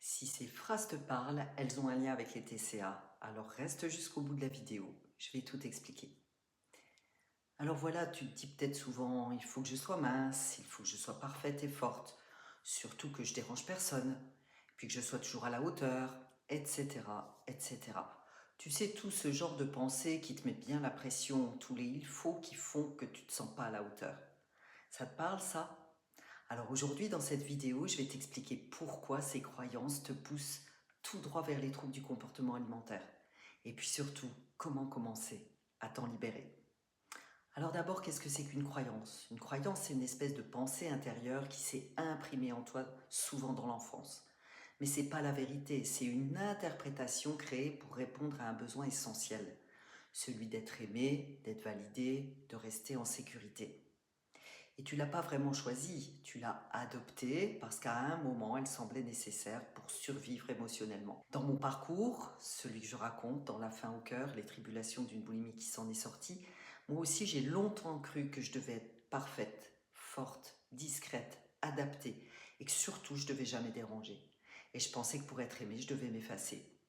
Si ces phrases te parlent, elles ont un lien avec les TCA. Alors reste jusqu'au bout de la vidéo, je vais tout expliquer. Alors voilà, tu te dis peut-être souvent, il faut que je sois mince, il faut que je sois parfaite et forte, surtout que je dérange personne, puis que je sois toujours à la hauteur, etc., etc. Tu sais, tout ce genre de pensées qui te mettent bien la pression, tous les il faut qui font que tu ne te sens pas à la hauteur. Ça te parle ça? Alors aujourd'hui, dans cette vidéo, je vais t'expliquer pourquoi ces croyances te poussent tout droit vers les troubles du comportement alimentaire. Et puis surtout, comment commencer à t'en libérer. Alors d'abord, qu'est-ce que c'est qu'une croyance? Une croyance, c'est une espèce de pensée intérieure qui s'est imprimée en toi souvent dans l'enfance. Mais ce n'est pas la vérité, c'est une interprétation créée pour répondre à un besoin essentiel, celui d'être aimé, d'être validé, de rester en sécurité. Et tu l'as pas vraiment choisie, tu l'as adoptée parce qu'à un moment, elle semblait nécessaire pour survivre émotionnellement. Dans mon parcours, celui que je raconte dans La faim au cœur, les tribulations d'une boulimie qui s'en est sortie, moi aussi j'ai longtemps cru que je devais être parfaite, forte, discrète, adaptée et que surtout je devais jamais déranger. Et je pensais que pour être aimée, je devais m'effacer.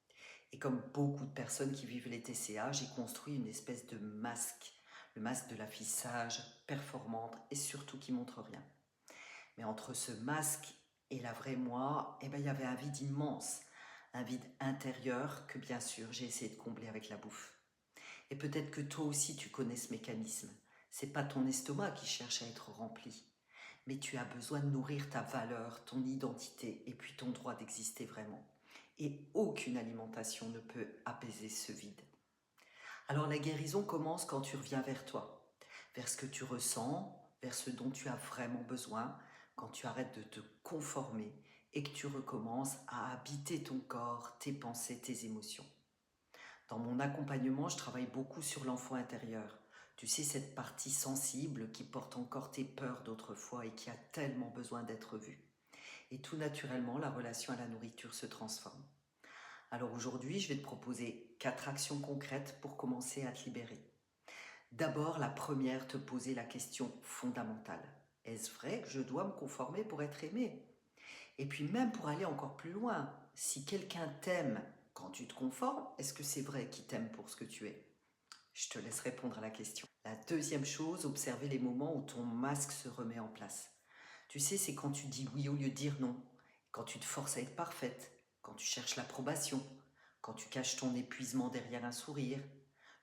Et comme beaucoup de personnes qui vivent les TCA, j'ai construit une espèce de masque, le masque de la fille sage, performante et surtout qui montre rien. Mais entre ce masque et la vraie moi, il y avait un vide immense, un vide intérieur que bien sûr j'ai essayé de combler avec la bouffe. Et peut-être que toi aussi tu connais ce mécanisme. C'est pas ton estomac qui cherche à être rempli, mais tu as besoin de nourrir ta valeur, ton identité et puis ton droit d'exister vraiment. Et aucune alimentation ne peut apaiser ce vide. Alors la guérison commence quand tu reviens vers toi, vers ce que tu ressens, vers ce dont tu as vraiment besoin, quand tu arrêtes de te conformer et que tu recommences à habiter ton corps, tes pensées, tes émotions. Dans mon accompagnement, je travaille beaucoup sur l'enfant intérieur. Tu sais, cette partie sensible qui porte encore tes peurs d'autrefois et qui a tellement besoin d'être vue. Et tout naturellement, la relation à la nourriture se transforme. Alors aujourd'hui, je vais te proposer 4 actions concrètes pour commencer à te libérer. D'abord, la première, te poser la question fondamentale. Est-ce vrai que je dois me conformer pour être aimé? Et puis même pour aller encore plus loin, si quelqu'un t'aime quand tu te conformes, est-ce que c'est vrai qu'il t'aime pour ce que tu es? Je te laisse répondre à la question. La deuxième chose, observer les moments où ton masque se remet en place. Tu sais, c'est quand tu dis oui au lieu de dire non, quand tu te forces à être parfaite, quand tu cherches l'approbation, quand tu caches ton épuisement derrière un sourire.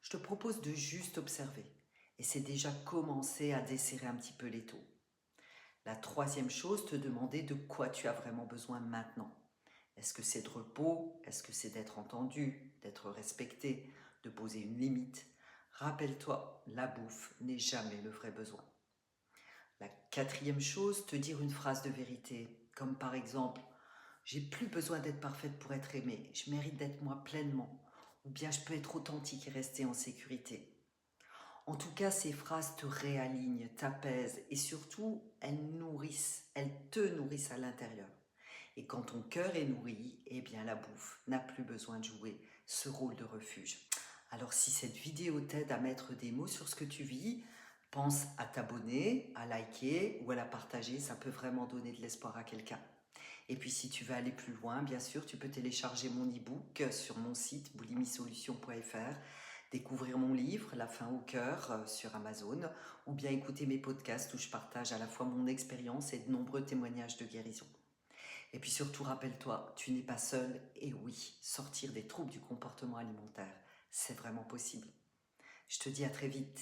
Je te propose de juste observer. Et c'est déjà commencer à desserrer un petit peu l'étau. La troisième chose, te demander de quoi tu as vraiment besoin maintenant. Est-ce que c'est de repos? Est-ce que c'est d'être entendu, d'être respecté, de poser une limite? Rappelle-toi, la bouffe n'est jamais le vrai besoin. La quatrième chose, te dire une phrase de vérité, comme par exemple « J'ai plus besoin d'être parfaite pour être aimée, je mérite d'être moi pleinement » ou bien « Je peux être authentique et rester en sécurité ». En tout cas, ces phrases te réalignent, t'apaisent et surtout, elles te nourrissent à l'intérieur. Et quand ton cœur est nourri, eh bien la bouffe n'a plus besoin de jouer ce rôle de refuge. Alors si cette vidéo t'aide à mettre des mots sur ce que tu vis, pense à t'abonner, à liker ou à la partager, ça peut vraiment donner de l'espoir à quelqu'un. Et puis si tu veux aller plus loin, bien sûr, tu peux télécharger mon e-book sur mon site boulimisolution.fr, découvrir mon livre La faim au cœur sur Amazon ou bien écouter mes podcasts où je partage à la fois mon expérience et de nombreux témoignages de guérison. Et puis surtout, rappelle-toi, tu n'es pas seul et oui, sortir des troubles du comportement alimentaire, c'est vraiment possible. Je te dis à très vite.